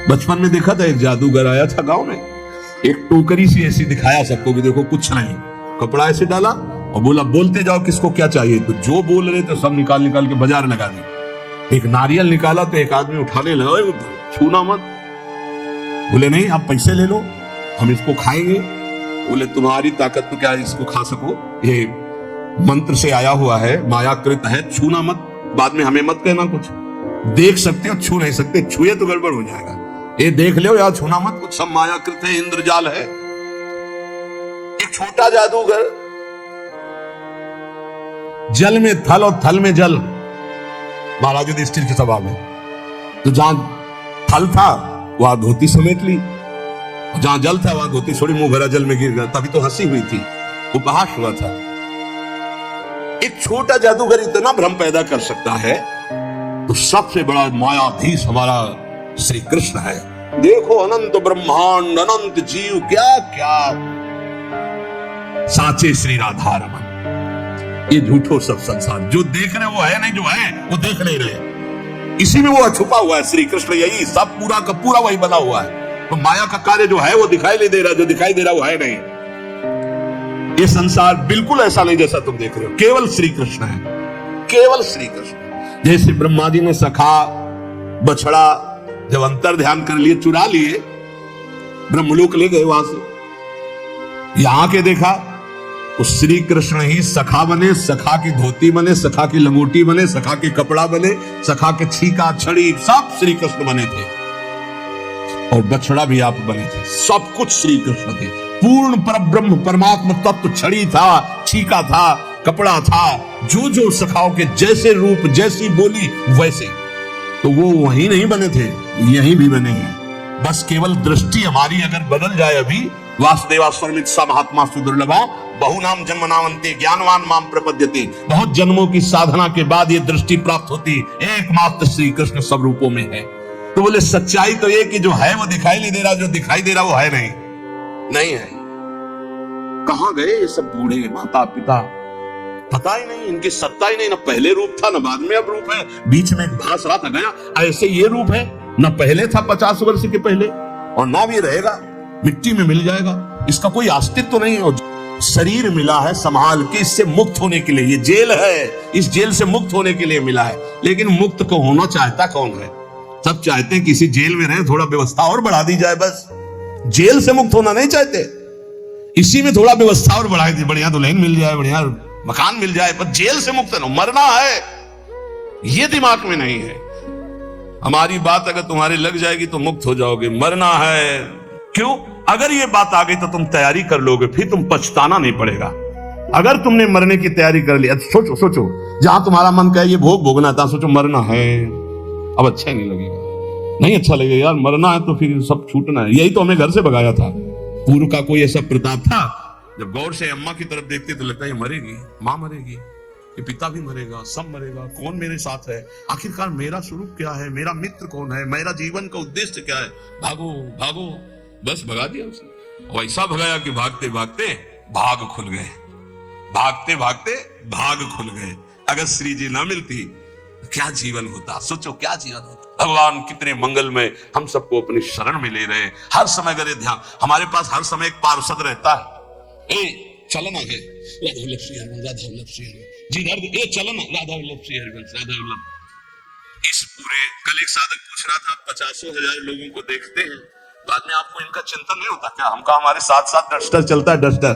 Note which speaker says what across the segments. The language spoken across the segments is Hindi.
Speaker 1: बचपन में देखा था एक जादूगर आया था गांव में, एक टोकरी सी ऐसी दिखाया सबको कि देखो कुछ नहीं, कपड़ा ऐसे डाला और बोला बोलते जाओ किसको क्या चाहिए, तो जो बोल रहे थे सब निकाल निकाल के बाजार लगा दी। एक नारियल निकाला तो एक आदमी उठाने लगा, छूना मत। बोले नहीं आप पैसे ले लो, हम इसको खाएंगे। बोले तुम्हारी ताकत तो क्या इसको खा सको, ये मंत्र से आया हुआ है, मायाकृत है, छूना मत, बाद में हमें मत कहना कुछ। देख सकते हो, छू नहीं सकते, छुए तो गड़बड़ हो जाएगा। ये देख लो यार, छूना मत, कुछ सब मायाकृत है, इंद्रजाल है। एक छोटा जादूगर, जल में थल और थल में जल, महाराज युधिष्ठिर की सभा में, तो जहां थल था वहां धोती समेट ली, जहां जल था वहां धोती छोड़ी, मुंह भरा जल में गिर गया। तभी तो हंसी हुई थी, उपहास हुआ था। एक छोटा जादूगर इतना भ्रम पैदा कर सकता है, तो सबसे बड़ा मायाधीश हमारा श्री कृष्ण है। देखो अनंत ब्रह्मांड, अनंत जीव, क्या क्या साचे श्री राधा रमन। ये झूठो सब संसार, जो देख रहे वो है नहीं, जो है वो देख नहीं रहे, इसी में वो छुपा हुआ है श्री कृष्ण। यही सब पूरा का पूरा वही बना हुआ है। तो माया का कार्य जो है वो दिखाई नहीं दे रहा, जो दिखाई दे रहा वो है नहीं। ये संसार बिल्कुल ऐसा नहीं जैसा तुम देख रहे हो, केवल श्री कृष्ण है, केवल श्री कृष्ण। जैसे ब्रह्मा जी ने सखा बछड़ा जब अंतर ध्यान कर लिए, चुरा लिए, ब्रह्मलोक ले गए, वहां से यहां के देखा तो श्री कृष्ण ही सखा बने, सखा की धोती बने, सखा की लंगोटी बने, सखा के कपड़ा बने, सखा के छीका छड़ी, सब श्री कृष्ण बने थे। और बछड़ा भी आप बने थे, सब कुछ श्री कृष्ण थे। पूर्ण परब्रह्म परमात्मा तत्व छड़ी था, छीका था, कपड़ा था, जो जो सखाओं के जैसे रूप, जैसी बोली वैसे। तो वो वहीं नहीं बने थे, यहीं भी बने हैं। बस केवल दृष्टि हमारी अगर बदल जाए अभी, वासुदेवा स्वरमित स महात्मा सुदुर्लभा बहुनाम जन्मनावन्ते ज्ञानवान माम प्रपद्यते। बहुत जन्मों की साधना के बाद ये दृष्टि प्राप्त होती, एकमात्र श्री कृष्ण सब रूपों में है। तो बोले सच्चाई तो ये कि जो है वो दिखाई नहीं दे रहा, जो दिखाई दे रहा वो है नहीं, नहीं है। कहां गए ये सब बूढ़े माता पिता, पता ही नहीं, इनकी सत्ता ही नहीं, ना पहले रूप था ना बाद में अब रूप है। बीच में एक भास रहा था गया, ऐसे ये रूप है, ना पहले था 50 वर्ष के पहले, और ना भी रहेगा, मिट्टी में मिल जाएगा, इसका कोई अस्तित्व तो नहीं है। शरीर मिला है संभाल के, इससे मुक्त होने के लिए, ये जेल है, इस जेल से मुक्त होने के लिए मिला है। लेकिन मुक्त को होना चाहता कौन है? सब चाहते हैं किसी जेल में रहे, थोड़ा व्यवस्था और बढ़ा दी जाए, बस। जेल से मुक्त होना नहीं चाहते, इसी में थोड़ा व्यवस्था और बढ़ा दी, बढ़िया दुल्हन मिल जाए, बढ़िया मकान मिल जाए, पर जेल से मुक्त न, मरना है, ये दिमाग में नहीं है। हमारी बात अगर तुम्हारी लग जाएगी तो मुक्त हो जाओगे, मरना है। क्यों? अगर ये बात आ गई तो तुम तैयारी कर लोगे, फिर तुम पछताना नहीं पड़ेगा। अगर तुमने मरने की तैयारी कर ली, सोचो सोचो, जहां तुम्हारा मन कहे ये भोग भोगना था, सोचो मरना है, अब अच्छा नहीं लगेगा, नहीं अच्छा लगेगा यार, मरना है तो फिर सब छूटना है। यही तो हमें घर से भगाया था। पूर्व का कोई ऐसा प्रताप था, जब गौर से अम्मा की तरफ देखते तो लगता है ये मरेगी, माँ मरेगी, ये पिता भी मरेगा, सब मरेगा, कौन मेरे साथ है, आखिरकार मेरा स्वरूप क्या है, मेरा मित्र कौन है, मेरा जीवन का उद्देश्य क्या है, भागो भागो, बस भगा दिया उसने। वैसा भगाया कि भागते भागते भाग खुल गए, भागते भागते भाग खुल गए। अगर श्री जी ना मिलती क्या जीवन होता, सोचो क्या जीवन होता। भगवान कितने मंगलमय, हम सबको अपनी शरण में ले रहे हैं। हर समय अगर ध्यान, हमारे पास हर समय एक पार्षद रहता है, ए चलना है राधा वल्लभ श्री हरिवंश, राधा वल्लभ श्री हरिवंश जी, ए चलना राधा वल्लभ श्री हरिवंश, राधा वल्लभ। इस पूरे, कल एक साधक पूछ रहा था, 50,000 लोगों को देखते हैं, बाद में आपको इनका चिंतन नहीं होता क्या? हमका हमारे साथ साथ डस्टर चलता है, डस्टर,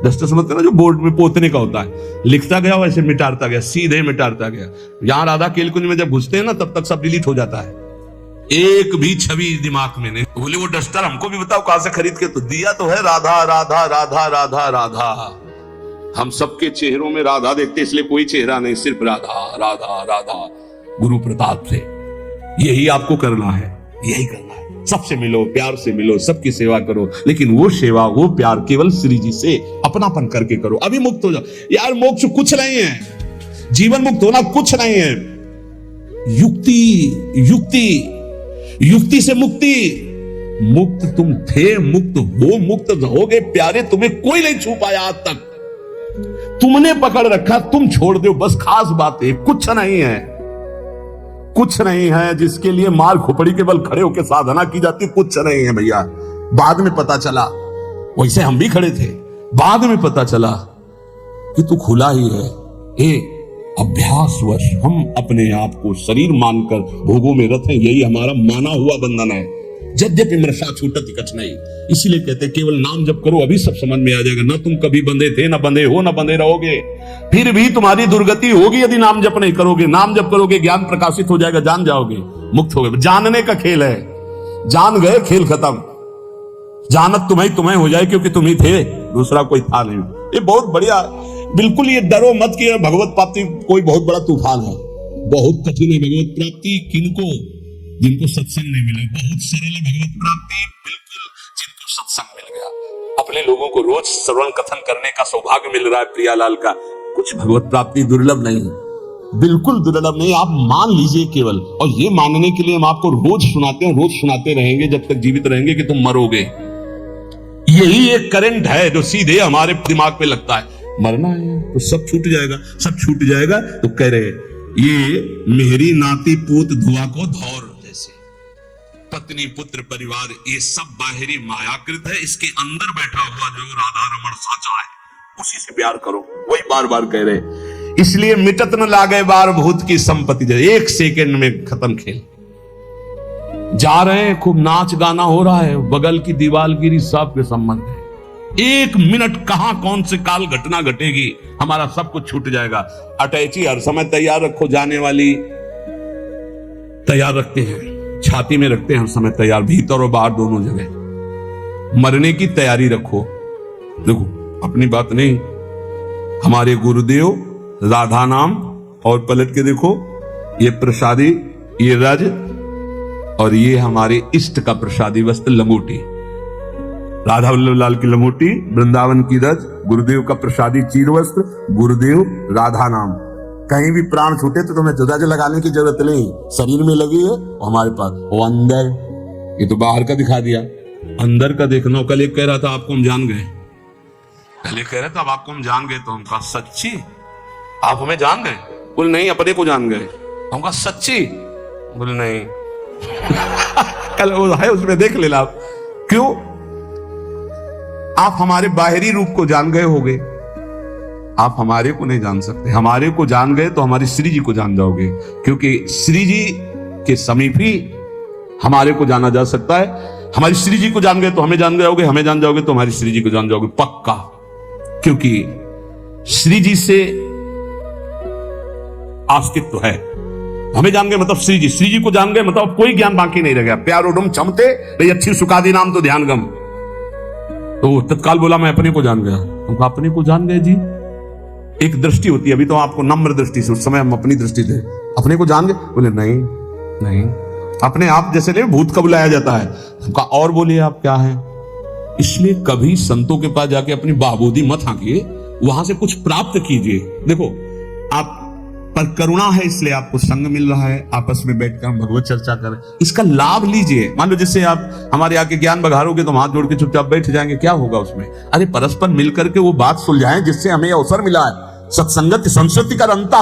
Speaker 1: डस्टर समझते ना, जो बोर्ड में पोतने का होता है, लिखता गया वैसे मिटाता गया, सीधे मिटाता गया। यहां राधा केलकुंज में जब घुसते हैं ना, तब तक सब डिलीट हो जाता है, एक भी छवि दिमाग में नहीं। बोले वो डस्टर हमको भी बताओ कहां से खरीद के, तो दिया तो है राधा राधा राधा राधा राधा। हम सबके चेहरों में राधा देखते, इसलिए कोई चेहरा नहीं, सिर्फ राधा राधा राधा। गुरु प्रताप से यही आपको करना है, यही करना है। सबसे मिलो, प्यार से मिलो, सबकी सेवा करो, लेकिन वो सेवा, वो प्यार केवल श्री जी से अपनापन करके करो, अभी मुक्त हो जाओ। यार मोक्ष कुछ नहीं है, जीवन मुक्त होना कुछ नहीं है। युक्ति युक्ति युक्ति से मुक्ति, मुक्त तुम थे, मुक्त हो, मुक्त रहोगे प्यारे, तुम्हें कोई नहीं छू पाया आज तक। तुमने पकड़ रखा, तुम छोड़ दो, बस खास बात है, कुछ नहीं है। कुछ नहीं है जिसके लिए मार खोपड़ी के बल खड़े होकर साधना की जाती, कुछ नहीं है भैया। बाद में पता चला, वैसे हम भी खड़े थे, बाद में पता चला कि तू खुला ही है। अभ्यासवश हम अपने आप को शरीर मानकर भोगों में रत हैं, यही हमारा माना हुआ बंधन है। यद्यपि मृषा छूटत कछ नहीं, इसीलिए कहते केवल नाम जप करो, अभी सब समझ में आ जाएगा। ना तुम कभी बंधे थे, ना बंधे हो, ना बंधे रहोगे। फिर भी तुम्हारी दुर्गति होगी यदि नाम जप नहीं करोगे। नाम जप करोगे, ज्ञान प्रकाशित हो जाएगा, जान जाओगे, मुक्त हो गए। जानने का खेल है, जान गए खेल खत्म। जानत तुम्हें हो जाए, क्योंकि तुम ही थे, दूसरा कोई था नहीं। ये बहुत बढ़िया, बिल्कुल ये डरो मत कि भगवत प्राप्ति कोई बहुत बड़ा तूफान है। बहुत कठिन है भगवत प्राप्ति, किनको? जिनको सत्संग नहीं मिला। बहुत सरल है भगवत प्राप्ति, बिल्कुल जिनको सत्संग मिल गया। अपने लोगों को रोज श्रवण कथन करने का सौभाग्य मिल रहा है प्रियालाल का। कुछ भगवत प्राप्ति दुर्लभ नहीं, बिल्कुल दुर्लभ नहीं। आप मान लीजिए केवल, और ये मानने के लिए हम आपको रोज सुनाते हैं, रोज सुनाते रहेंगे जब तक जीवित रहेंगे कि तुम मरोगे। यही एक करंट है जो सीधे हमारे दिमाग पे लगता है, मरना है तो सब छूट जाएगा, सब छूट जाएगा। तो कह रहे ये मेरी नाती पूत धुआ को धौर जैसे, पत्नी पुत्र परिवार ये सब बाहरी मायाकृत है। इसके अंदर बैठा हुआ जो राधा रमण साचा है, उसी से प्यार करो। वही बार बार कह रहे, इसलिए मिटत न लागे बार भूत की संपत्ति। एक सेकंड में खत्म खेल। जा रहे हैं, खूब नाच गाना हो रहा है, बगल की दीवार गिरी, सब के संबंध है। एक मिनट कहां कौन से काल घटना घटेगी, हमारा सब कुछ छूट जाएगा। अटैची हर समय तैयार रखो, जाने वाली तैयार रखते हैं, छाती में रखते हैं हर समय तैयार, भीतर और बाहर दोनों जगह। मरने की तैयारी रखो। देखो अपनी बात नहीं, हमारे गुरुदेव राधा नाम, और पलट के देखो ये प्रसादी, ये रज, और ये हमारे इष्ट का प्रसादी वस्त्र लंगोटी। राधा वल्लभ लाल की लंगोटी, वृंदावन की रज, गुरुदेव का प्रसादी चीर वस्त्र, गुरुदेव राधा नाम। कहीं भी प्राण छूटे तो तुम्हें जुदा लगाने की जरूरत नहीं, शरीर में लगी है हमारे पास। वो अंदर, ये तो बाहर का दिखा दिया, अंदर का देखना। कल एक कह रहा था आपको हम जान गए, कल एक कह रहा था अब आपको हम जान गए। तो हम कहा सच्ची आप हमें जान गए? बोले नहीं, अपने को जान गए। हम कहा सच्ची? बोले नहीं। कल वो है उसमें देख लेना आप। क्यों? आप हमारे बाहरी रूप को जान गए होगे, आप हमारे को नहीं जान सकते। हमारे को जान गए तो हमारी श्री जी को जान जाओगे, क्योंकि श्री जी के समीप ही हमारे को जाना जा सकता है। हमारी श्री जी को जान गए तो हमें जान जाओगे, हमें जान जाओगे तो हमारी श्री जी को जान जाओगे पक्का। क्योंकि श्री जी से अस्तित्व है। हमें जान गए मतलब श्री जी को जान गए मतलब कोई ज्ञान बाकी नहीं रह गया। प्यार उडम चमते रही अच्छी सुखादी नाम तो ध्यान गम। तो तत्काल बोला मैं अपने को जान गया। हम अपने को जान गए जी, एक दृष्टि होती है, अभी तो आपको नम्र दृष्टि से, उस समय हम अपनी दृष्टि थे। अपने को जान गए? बोले नहीं नहीं, अपने आप जैसे नहीं भूत का बुलाया जाता है। हमका और बोलिए आप क्या है। इसलिए कभी संतों के पास जाके अपनी बाबूदी मत हाँकिए, वहां से कुछ प्राप्त कीजिए। देखो आप पर करुणा है इसलिए आपको संग मिल रहा है, आपस में बैठकर हम भगवत चर्चा करें, इसका लाभ लीजिए। मान लो जैसे आप हमारे आके ज्ञान बघारोगे तो हम हाथ जोड़ के चुपचाप बैठ जाएंगे, क्या होगा उसमें? अरे परस्पर मिलकर के वो बात सुलझाएं जिससे हमें अवसर मिला है। सत्संगत संस्कृति का रंता,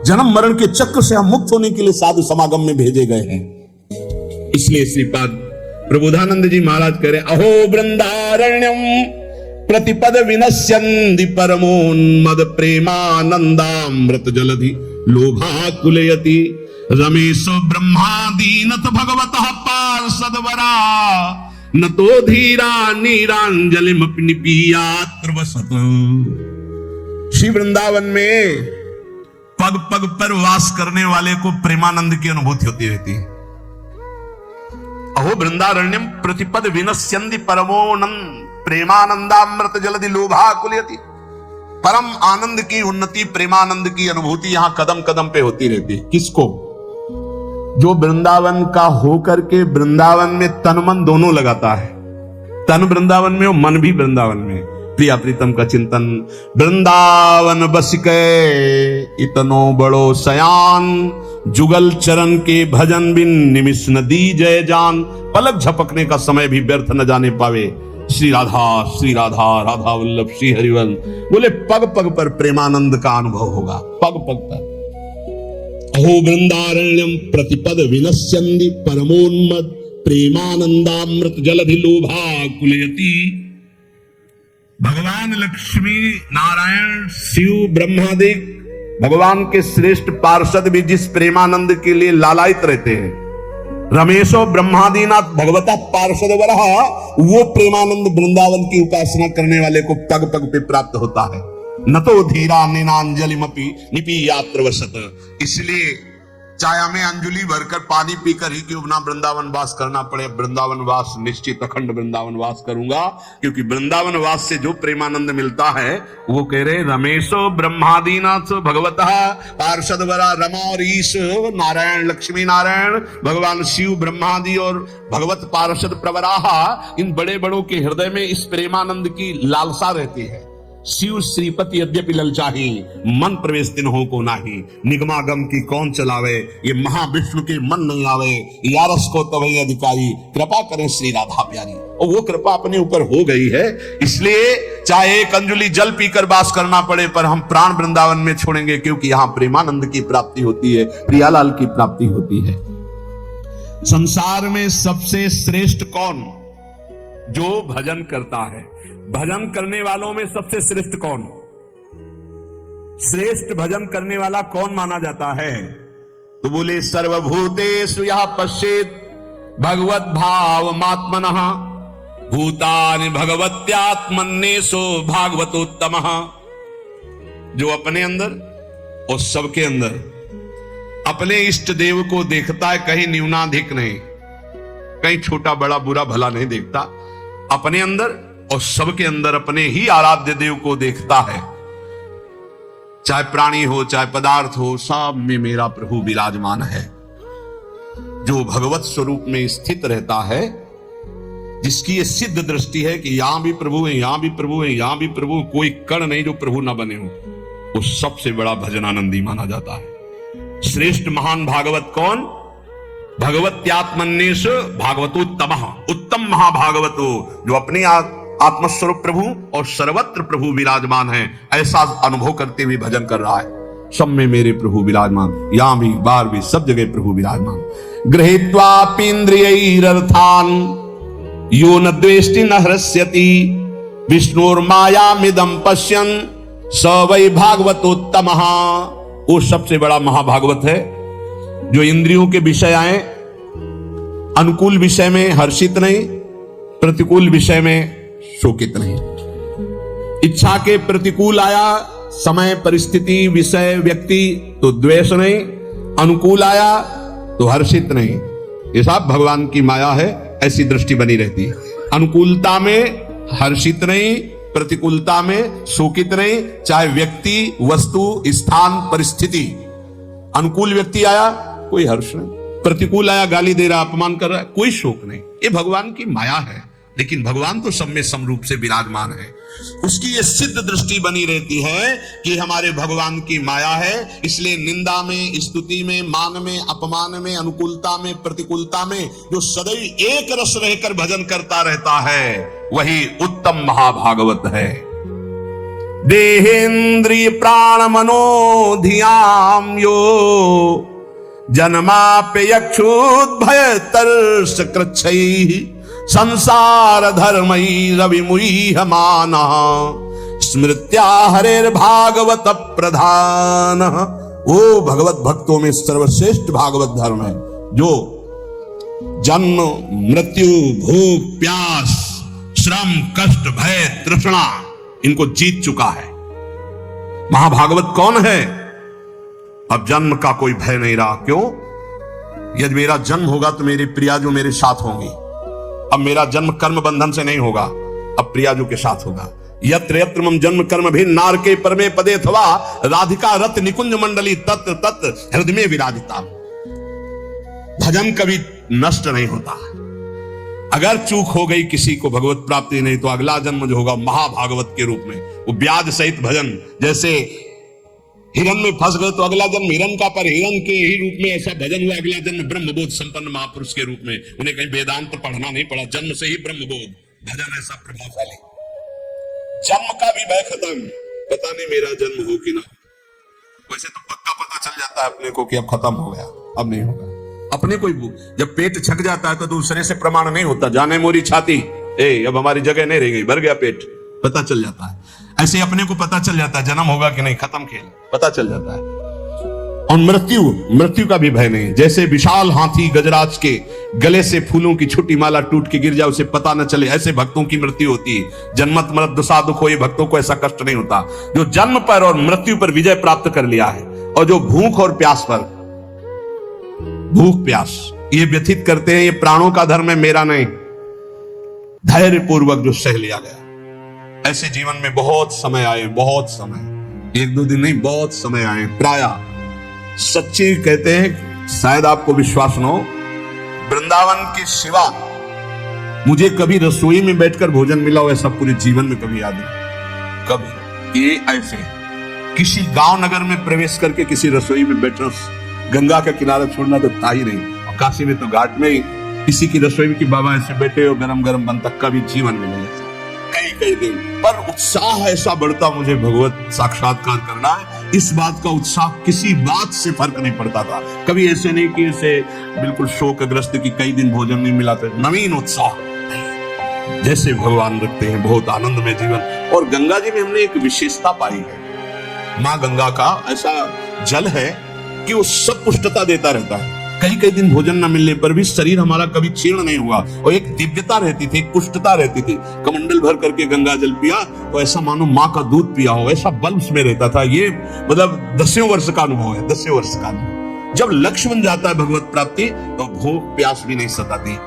Speaker 1: जन्म मरण के चक्र से हम मुक्त होने के लिए साधु समागम में भेजे गए हैं। इसलिए श्रीपाद प्रबोधानंद जी महाराज कह रहे, अहो वृंदारण्यम प्रतिपद विनश्यन्ति परमोन्मद प्रेमानंदामृत जलधि लोभाकुलयति रमेशो ब्रह्मादीनत भगवतः पार्षदवरा न तो धीरा नीरांजलिम निपीयात्र वसत। श्री वृंदावन में पग पग पर वास करने वाले को प्रेमानंद की अनुभूति होती रहती है। अहो वृंदारण्यम प्रतिपद विनश्यन्ति परमोनंद प्रेमानंदामृत जलधि लोभाकुलयति। परम आनंद की उन्नति, प्रेमानंद की अनुभूति यहां कदम कदम पे होती रहती है। किसको? जो वृंदावन का होकर के वृंदावन में तन मन दोनों लगाता है। तन वृंदावन में और मन भी वृंदावन में। प्रिया प्रीतम का चिंतन, वृंदावन बस के इतनो बड़ो सयान, जुगल चरण के भजन बिन निमिष न दी जय जान। पलक झपकने का समय भी व्यर्थ न जाने पावे। श्री राधा राधा वल्लभ श्री हरिवल। बोले पग पग पर प्रेमानंद का अनुभव होगा, पग पग पर। अहो वृंदारण्यम प्रतिपद विनश्यन्ति परमोन्मद प्रेमानंदामृत जलधि लोभा कुलयति। भगवान लक्ष्मी नारायण शिव ब्रह्मादि भगवान के श्रेष्ठ पार्षद भी जिस प्रेमानंद के लिए लालायित रहते हैं, रमेशो ब्रह्मादीनाथ भगवता पार्षद वरह, वो प्रेमानंद वृंदावन की उपासना करने वाले को पग पग पे प्राप्त होता है। न तो धीरा निनांजलिमपि निपीयात्र वसत। इसलिए चाहे हमें अंजलि भरकर पानी पीकर ही क्यों ना वृंदावन वास करना पड़े, वृंदावन वास निश्चित अखंड वृंदावन वास करूंगा, क्योंकि वृंदावन वास से जो प्रेमानंद मिलता है वो कह रहे रमेशो ब्रह्मादीनाथ भगवतः पार्षद वरा, रमा और ईश नारायण लक्ष्मी नारायण भगवान शिव ब्रह्मादि और भगवत पार्षद प्रवराहा, इन बड़े बड़ों के हृदय में इस प्रेमानंद की लालसा रहती है। शिव श्रीपति यद्यपि ललचाही, मन प्रवेश दिन हो को नाही, निगमागम की कौन चलावे, ये महाविष्णु के मन नहीं आवे, यारस को तवई अधिकारी, कृपा करें श्री राधा प्यारी। और वो कृपा अपने ऊपर हो गई है, इसलिए चाहे एक अंजलि जल पीकर वास करना पड़े, पर हम प्राण वृंदावन में छोड़ेंगे, क्योंकि यहां प्रेमानंद की प्राप्ति होती है, प्रियालाल की प्राप्ति होती है। संसार में सबसे श्रेष्ठ कौन? जो भजन करता है। भजन करने वालों में सबसे श्रेष्ठ कौन? श्रेष्ठ भजन करने वाला कौन माना जाता है? तो बोले सर्वभूतेषु यः पश्येत् भगवत भाव मात्मनः भूतानि भगवत्यात्मन्येषु भागवतोत्तमः। जो अपने अंदर और सबके अंदर अपने इष्ट देव को देखता है, कहीं न्यूनाधिक नहीं, कहीं छोटा बड़ा बुरा भला नहीं देखता, अपने अंदर और सबके अंदर अपने ही आराध्य देव को देखता है। चाहे प्राणी हो चाहे पदार्थ हो, सब में मेरा प्रभु विराजमान है। जो भगवत स्वरूप में स्थित रहता है, जिसकी ये सिद्ध दृष्टि है कि यहां भी प्रभु है, यहां भी प्रभु है, यहां भी प्रभु, कोई कण नहीं जो प्रभु ना बने हो, वो सबसे बड़ा भजनानंदी माना जाता है। श्रेष्ठ महान भागवत कौन? भगवत्यात्मन्येषु भागवतोत्तमः, उत्तम महाभागवतो, जो अपने आत्मस्वरूप प्रभु और सर्वत्र प्रभु विराजमान है, ऐसा अनुभव करते हुए भजन कर रहा है। सब में मेरे प्रभु विराजमान, यहां भी बाहर भी सब जगह प्रभु विराजमान। गृहीत्वापीन्द्रियैरर्थान् यो न द्वेष्टि न हृष्यति विष्णुर्मायामिदं पश्यन् स वै भागवतोत्तमः। वो सबसे बड़ा महाभागवत है जो इंद्रियों के विषय आए, अनुकूल विषय में हर्षित नहीं, प्रतिकूल विषय में शोकित नहीं। इच्छा के प्रतिकूल आया समय परिस्थिति विषय व्यक्ति तो द्वेष नहीं, अनुकूल आया तो हर्षित नहीं। ये सब भगवान की माया है, ऐसी दृष्टि बनी रहती है। अनुकूलता में हर्षित नहीं, प्रतिकूलता में शोकित नहीं, चाहे व्यक्ति वस्तु स्थान परिस्थिति। अनुकूल व्यक्ति आया कोई हर्ष नहीं, प्रतिकूल आया गाली दे रहा अपमान कर रहा है, कोई शोक नहीं। ये भगवान की माया है, लेकिन भगवान तो सब में समरूप से विराजमान है। उसकी ये सिद्ध दृष्टि बनी रहती है कि हमारे भगवान की माया है, इसलिए निंदा में, स्तुति में, मान में, अपमान में, अनुकूलता में, प्रतिकूलता में जो सदैव एक रस रहकर भजन करता रहता है, वही उत्तम महाभागवत है। देहेन्द्रिय प्राण मनो धियाम यो जन्माप्यक्षुद्भय तर्ष कृच्छैः संसार धर्मैः रविमुह्यमानः स्मृत्या हरेर्भागवत प्रधान। वो भगवत भक्तों में सर्वश्रेष्ठ भागवत धर्म है, जो जन्म मृत्यु भूख प्यास श्रम कष्ट भय तृष्णा इनको जीत चुका है। महाभागवत कौन है? अब जन्म का कोई भय नहीं रहा। क्यों? यदि मेरा जन्म होगा तो मेरी प्रिया जो मेरे साथ होंगी। अब मेरा जन्म कर्म बंधन से नहीं होगा, अब प्रिया जो के साथ होगा। यत्र यत्र मम जन्म कर्म भी नारके परमे पदे अथवा राधिका रत निकुंज मंडली तत्र तत्र हृदय में विराजिता। भजन कभी नष्ट नहीं होता। अगर चूक हो गई किसी को भगवत प्राप्ति नहीं, तो अगला जन्म जो होगा महाभागवत के रूप में, वो ब्याज सहित भजन। जैसे हिरण में फंस गए तो अगला जन्म हिरण का, पर हिरण के ही रूप में ऐसा भजन हुआ, अगला जन्म ब्रह्मबोध संपन्न महापुरुष के रूप में। उन्हें कहीं वेदांत पढ़ना नहीं पड़ा, जन्म से ही ब्रह्मबोध। भजन ऐसा प्रभावशाली। जन्म का भी भय खत्म, पता नहीं मेरा जन्म हो कि ना। वैसे तो पक्का पता चल जाता है अपने को कि अब खत्म हो गया, अब नहीं होगा। अपने को ही जब पेट छक जाता है तो दूसरे से प्रमाण नहीं होता, जाने मोरी छाती, अब हमारी जगह नहीं रह गई, भर गया पेट, पता चल जाता है। ऐसे अपने को पता चल जाता है जन्म होगा कि नहीं, खत्म खेल, पता चल जाता है। और मृत्यु का भी भय नहीं। जैसे विशाल हाथी गजराज के गले से फूलों की छोटी माला टूट के गिर जाए, उसे पता न चले, ऐसे भक्तों की मृत्यु होती है। जन्मत मरत दशा दुख हो, ये भक्तों को ऐसा कष्ट नहीं होता। जो जन्म पर और मृत्यु पर विजय प्राप्त कर लिया है, और जो भूख और प्यास पर, भूख प्यास ये व्यथित करते हैं, ये प्राणों का धर्म है, मेरा नहीं, धैर्य पूर्वक जो सह लिया गया। ऐसे जीवन में बहुत समय आए, बहुत समय, एक दो दिन नहीं, बहुत समय आए। प्रायः सच्ची कहते हैं, शायद आपको विश्वास न हो, वृंदावन के सिवा मुझे कभी रसोई में बैठकर भोजन मिला हो ऐसा पूरे जीवन में कभी याद नहीं। कभी ये ऐसे किसी गांव नगर में प्रवेश करके किसी रसोई में बैठना, गंगा का किनारा छोड़ना तो था ही नहीं। और काशी में तो घाट में ही किसी की रसोई में कि बाबा ऐसे बैठे हो, गरम गरम बनता, कभी जीवन में नहीं ऐसा। कई दिन पर उत्साह ऐसा बढ़ता, मुझे भगवत साक्षात्कार करना है, इस बात का उत्साह किसी बात से फर्क नहीं पड़ता था। कभी ऐसे नहीं कि ऐसे बिल्कुल शोकग्रस्त की कई दिन भोजन नहीं मिला था, नवीन उत्साह जैसे भगवान रखते हैं, बहुत आनंद में जीवन। और गंगा जी में हमने एक विशेषता पाई है, माँ गंगा का ऐसा जल है कि वो सब पुष्टता देता रहता है। कई दिन भोजन न मिलने पर भी शरीर हमारा कभी क्षीण नहीं हुआ, और एक दिव्यता रहती थी, एक पुष्टता रहती थी। कमंडल भर करके गंगा जल पिया तो ऐसा मानो माँ का दूध पिया हो, ऐसा बल उसमें रहता था। ये मतलब 10 वर्ष का अनुभव है, 10 वर्ष का अनुभव। जब लक्ष्य बन जाता है भगवत प्राप्ति तो भूख प्यास भी नहीं सताती।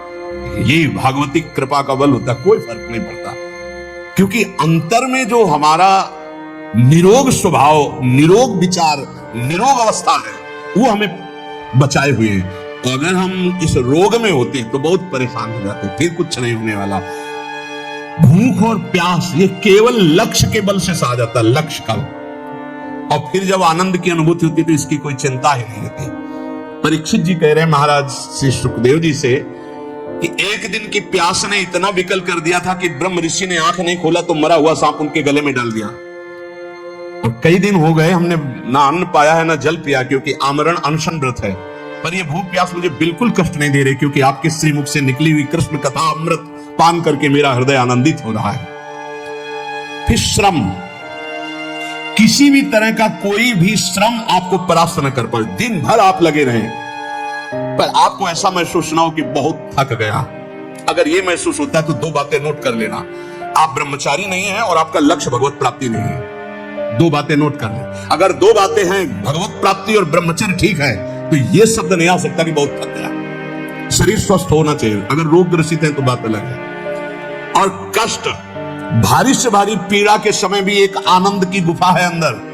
Speaker 1: ये भागवती कृपा का बल होता है, कोई फर्क नहीं पड़ता, क्योंकि अंतर में जो हमारा निरोग स्वभाव, निरोग विचार, निरोग अवस्था है, वो हमें बचाए हुए हैं। तो अगर हम इस रोग में होते तो बहुत परेशान हो जाते, फिर कुछ नहीं होने वाला। भूख और प्यास ये केवल लक्ष्य के बल से सहा जाता, लक्ष्य का। और फिर जब आनंद की अनुभूति होती तो इसकी कोई चिंता ही नहीं रहती। परीक्षित जी कह रहे हैं महाराज श्री सुखदेव जी से कि एक दिन की प्यास ने इतना विकल कर दिया था कि ब्रह्म ऋषि ने आंख नहीं खोला तो मरा हुआ सांप उनके गले में डाल दिया। और कई दिन हो गए हमने ना अन्न पाया है ना जल पिया, क्योंकि आमरण अनशन व्रत है। पर यह भूख प्यास मुझे बिल्कुल कष्ट नहीं दे रही, क्योंकि आपके श्रीमुख से निकली हुई कृष्ण कथा अमृत पान करके मेरा हृदय आनंदित हो रहा है। फिर श्रम, किसी भी तरह का कोई भी श्रम आपको परास्त न कर पाए। दिन भर आप लगे रहें पर आपको ऐसा महसूस ना हो कि बहुत थक गया। अगर यह महसूस होता है तो 2 बातें नोट कर लेना, आप ब्रह्मचारी नहीं है और आपका लक्ष्य भगवत प्राप्ति नहीं है। 2 बातें नोट कर ले। अगर 2 बातें हैं, भगवत प्राप्ति और ब्रह्मचर्य ठीक है, तो यह शब्द नहीं आ सकता कि बहुत थक गया। शरीर स्वस्थ होना चाहिए, अगर रोग ग्रसित है तो बात अलग है। और कष्ट, भारी से भारी पीड़ा के समय भी एक आनंद की गुफा है अंदर।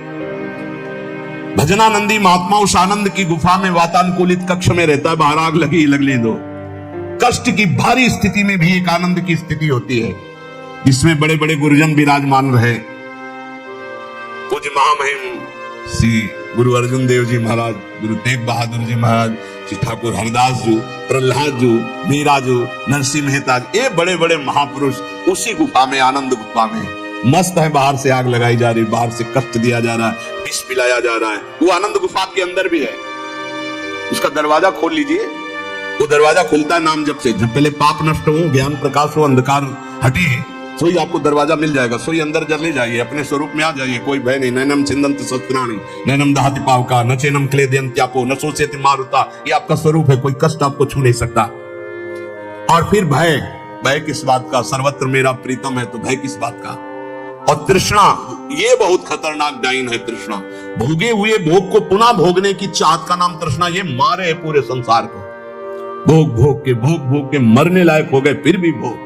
Speaker 1: भजनानंदी महात्मा उस आनंद की गुफा में वातानुकूलित कक्ष में रहता है, बाहर आग लगी लगने दो। कष्ट की भारी स्थिति में भी एक आनंद की स्थिति होती है, जिसमें बड़े बड़े गुरुजन विराजमान रहे। पूज्य महामहिम श्री गुरु अर्जुन देव जी महाराज, गुरु तेग बहादुर जी महाराज, श्री ठाकुर हरदास जी, प्रहलाद जी, मीरा जी, नरसिंह मेहता, ये बड़े बड़े महापुरुष उसी गुफा में, आनंद गुफा में मस्त है। बाहर से आग लगाई जा रही, बाहर से कष्ट दिया जा रहा है, विष पिलाया जा रहा है, वो आनंद गुफा के अंदर भी है। उसका दरवाजा खोल लीजिए, वो दरवाजा खुलता है नाम जब से। जब पहले पाप नष्ट हो, ज्ञान प्रकाश हो, अंधकार हटे, सोई आपको दरवाजा मिल जाएगा। सोई अंदर चले जाइए, अपने स्वरूप में आ जाइए, कोई भय नहीं। नैनम छिंदन्ति शस्त्राणि नैनम दहति पावका न चैनम क्लेदयन्त्यापो न शोषयति मारुता, ये आपका स्वरूप है, कोई कष्ट आपको छू नहीं सकता। और फिर भय, भय किस बात का? सर्वत्र मेरा प्रीतम है, तो भय किस बात का? और तृष्णा, ये बहुत खतरनाक डाइन है तृष्णा। भोगे हुए भोग को पुनः भोगने की चाहत का नाम तृष्णा। ये मारे है पूरे संसार को, भोग भोग के मरने लायक हो गए, फिर भी भोग।